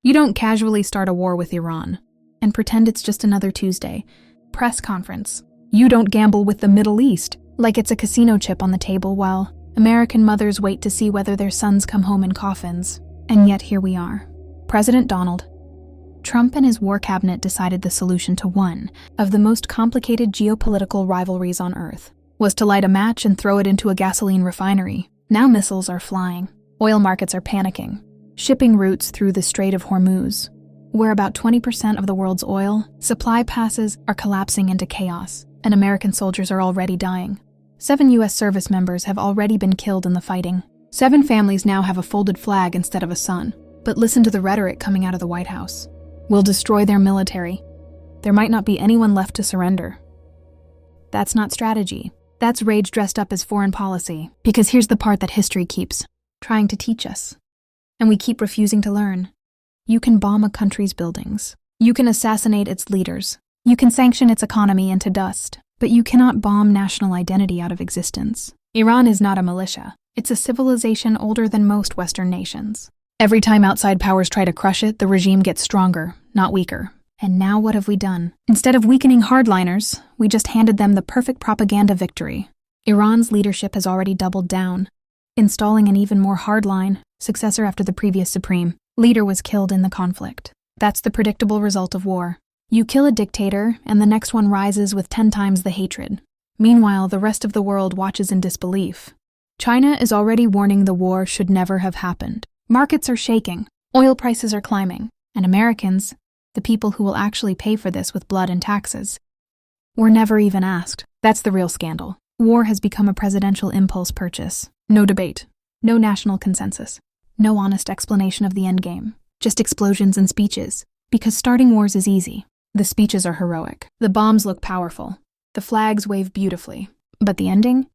You don't casually start a war with Iran and pretend it's just another Tuesday. Press conference. You don't gamble with the Middle East like it's a casino chip on the table while American mothers wait to see whether their sons come home in coffins. And yet here we are. President Donald Trump and his war cabinet decided the solution to one of the most complicated geopolitical rivalries on Earth was to light a match and throw it into a gasoline refinery. Now missiles are flying. Oil markets are panicking. Shipping routes through the Strait of Hormuz, where about 20% of the world's oil supply passes, are collapsing into chaos, and American soldiers are already dying. 7 U.S. service members have already been killed in the fighting. 7 families now have a folded flag instead of a son. But listen to the rhetoric coming out of the White House. We'll destroy their military. There might not be anyone left to surrender. That's not strategy. That's rage dressed up as foreign policy. Because here's the part that history keeps trying to teach us. And we keep refusing to learn. You can bomb a country's buildings. You can assassinate its leaders. You can sanction its economy into dust. But you cannot bomb national identity out of existence. Iran is not a militia. It's a civilization older than most Western nations. Every time outside powers try to crush it, the regime gets stronger, not weaker. And now what have we done? Instead of weakening hardliners, we just handed them the perfect propaganda victory. Iran's leadership has already doubled down, installing an even more hardline successor after the previous supreme leader was killed in the conflict. That's the predictable result of war. You kill a dictator, and the next one rises with 10 times the hatred. Meanwhile, the rest of the world watches in disbelief. China is already warning the war should never have happened. Markets are shaking, oil prices are climbing, and Americans, the people who will actually pay for this with blood and taxes, were never even asked. That's the real scandal. War has become a presidential impulse purchase. No debate, no national consensus, no honest explanation of the endgame, just explosions and speeches. Because starting wars is easy. The speeches are heroic. The bombs look powerful. The flags wave beautifully. But the ending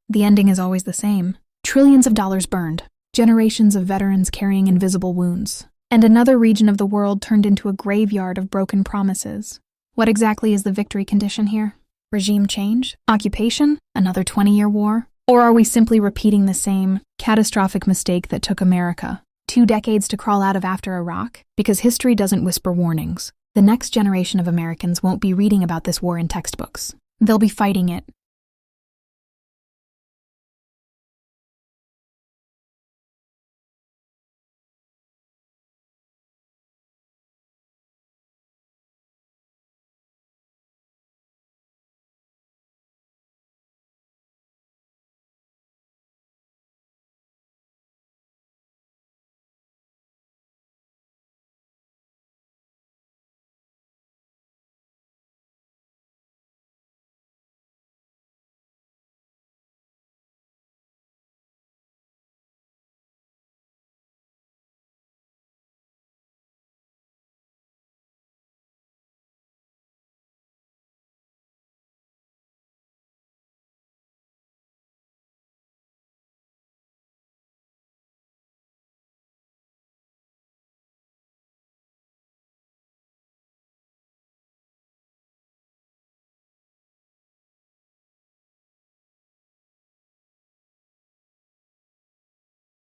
is always the same. Trillions of dollars burned. Generations of veterans carrying invisible wounds. And another region of the world turned into a graveyard of broken promises. What exactly is the victory condition here? Regime change? Occupation? Another 20-year war? Or are we simply repeating the same catastrophic mistake that took America 2 decades to crawl out of after Iraq? Because history doesn't whisper warnings. The next generation of Americans won't be reading about this war in textbooks. They'll be fighting it